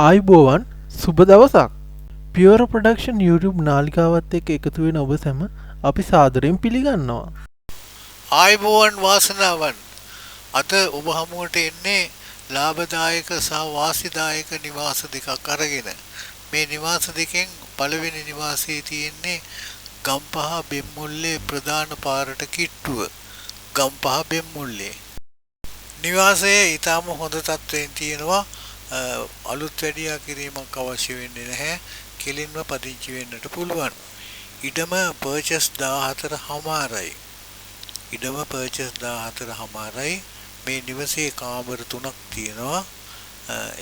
ආයුබෝවන් සුබ දවසක් පියවර ප්‍රොඩක්ෂන් YouTube නාලිකාවත් එක්ක එකතු වෙන ඔබ සැම අපි සාදරයෙන් පිළිගන්නවා. ආයුබෝවන් වාසනාවන් අද ඔබ හමුවට එන්නේ ලාභදායක සහ වාසිදායක නිවාස දෙකක් අරගෙන. මේ නිවාස දෙකෙන් පළවෙනි නිවාසයේ තියෙන්නේ ගම්පහ බෙම්මුල්ලේ ප්‍රධාන පාරට කිට්ටුව. ගම්පහ බෙම්මුල්ලේ. නිවාසයේ ඊටම හොඳ තත්ත්වයෙන් තියෙනවා. අලුත් වැඩියා කිරීමක් අවශ්‍ය වෙන්නේ නැහැ. කෙලින්ම පදිංචි වෙන්නට පුළුවන්. ඉඩම පර්චස් 14 හමාරයි. ඉඩම පර්චස් 14 හමාරයි. මේ නිවසේ කාමර 3ක් තියෙනවා.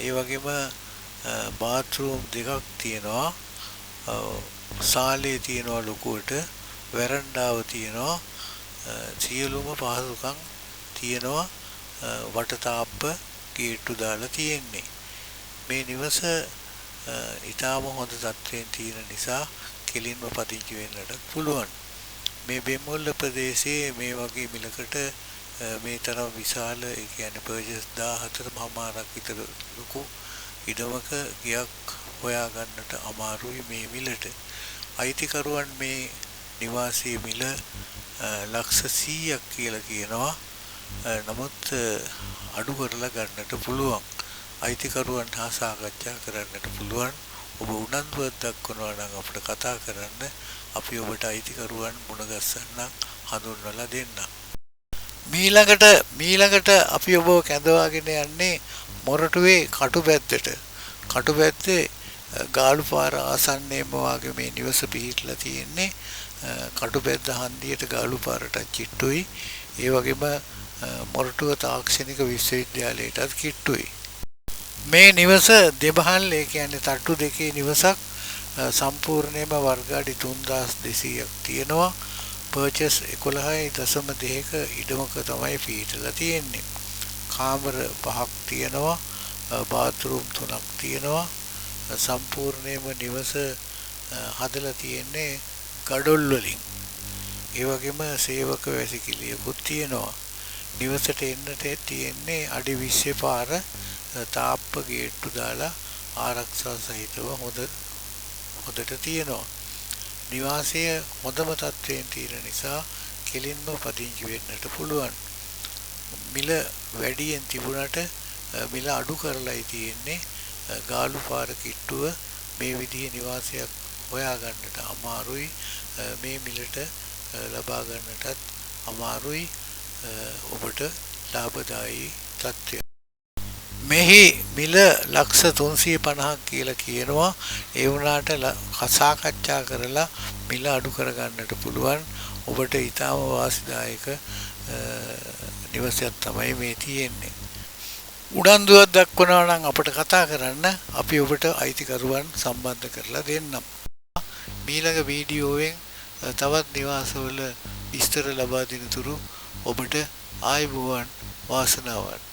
ඒ වගේම බාත්රූම් දෙකක් තියෙනවා. සාලේ තියෙනවා ලොකුවට. වෙරන්ඩාව තියෙනවා. සියලුම පහසුකම් තියෙනවා. වටතාප්ප ගේට්ටු දාලා තියෙන්නේ. මේ නිවස ඊටාම හොඳ තත්ත්වයෙන් තියෙන නිසා කෙලින්ම පදිංචි වෙන්නට පුළුවන්. මේ බෙම්මුල්ල ප්‍රදේශයේ මේ වගේ මිලකට මේ තරම් විශාල ඒ කියන්නේ පර්චස් 14මාරක් විතර ලොකු ඉඩමක ගියක් හොයා ගන්නට අමාරුයි මේ මිලට. අයිතිකරුවන් මේ නිවාසයේ මිල ලක්ෂ 100ක් කියලා කියනවා. නමුත් අඩු කරලා ගන්නට පුළුවන්. අයිතිකරුවන් හා සාකච්ඡා කරන්නට පුළුවන්. ඔබ උනන්දුවක් දක්වනවා නම් අපිට කතා කරන්න. අපි ඔබට අයිතිකරුවන් මුණගැස්සන්න හඳුන්වලා දෙන්නම්. මීළඟට අපි ඔබව කැඳවාගෙන යන්නේ මොරටුවේ කටුබැද්දට. කටුබැද්දේ ගාලුපාර ආසන්නයේම වාගේ මේ නිවස පිහිටලා තියෙන්නේ. කටුබැද්ද හන්දියට ගාලුපාරට කිට්ටුයි. ඒ වගේම මොරටුව තාක්ෂණික විශ්වවිද්‍යාලයටත් කිට්ටුයි. මේ නිවස දෙබහල් ඒ කියන්නේ තට්ටු දෙකේ නිවසක්. සම්පූර්ණයෙන්ම වර්ග අඩි 3200ක් තියෙනවා. පර්චස් 11.2ක ඉඩමක තමයි පිහිටලා තියෙන්නේ. කාමර 5ක් තියෙනවා. බාත්රූම් 3ක් තියෙනවා. සම්පූර්ණයෙන්ම නිවස හදලා තියෙන්නේ ගඩොල් වලින්. ඒ වගේම සේවක වැසිකිළියකුත් තියෙනවා. නිවසට එන්නට තියෙන්නේ අඩි 20 පාර තාප්ප ගේට්ටු දාලා ආරක්ෂා සහිතව හොඳට තියෙනවා. නිවාසය හොඳම තත්ත්වයෙන් තියෙන නිසා කෙලින්ම පදිංචි වෙන්නට පුළුවන්. මිල වැඩියෙන් තිබුණට මිල අඩු කරලායි තියෙන්නේ. ගාලුපාර කිට්ටුව මේ විදිහේ නිවාසයක් හොයා ගන්නට අමාරුයි. මේ මිලට ලබා ගන්නටත් අමාරුයි. ඔබට ලාභදායී තත්ත්වය. මෙහි මිල ලක්ෂ 350ක් කියලා කියනවා. ඒ වුණාට සාකච්ඡා කරලා මිල අඩු කරගන්නට පුළුවන්. ඔබට ඊටම වාසිදායක නිවසක් තමයි මේ තියෙන්නේ. උනන්දුවක් දක්වනවා නම් අපට කතා කරන්න. අපි ඔබට අයිතිකරුවන් සම්බන්ධ කරලා දෙන්නම්. ඊළඟ වීඩියෝවෙන් තවත් නිවාසවල විස්තර ලබා දෙන තුරු ඔබට ආයුබෝවන් වාසනාවන්.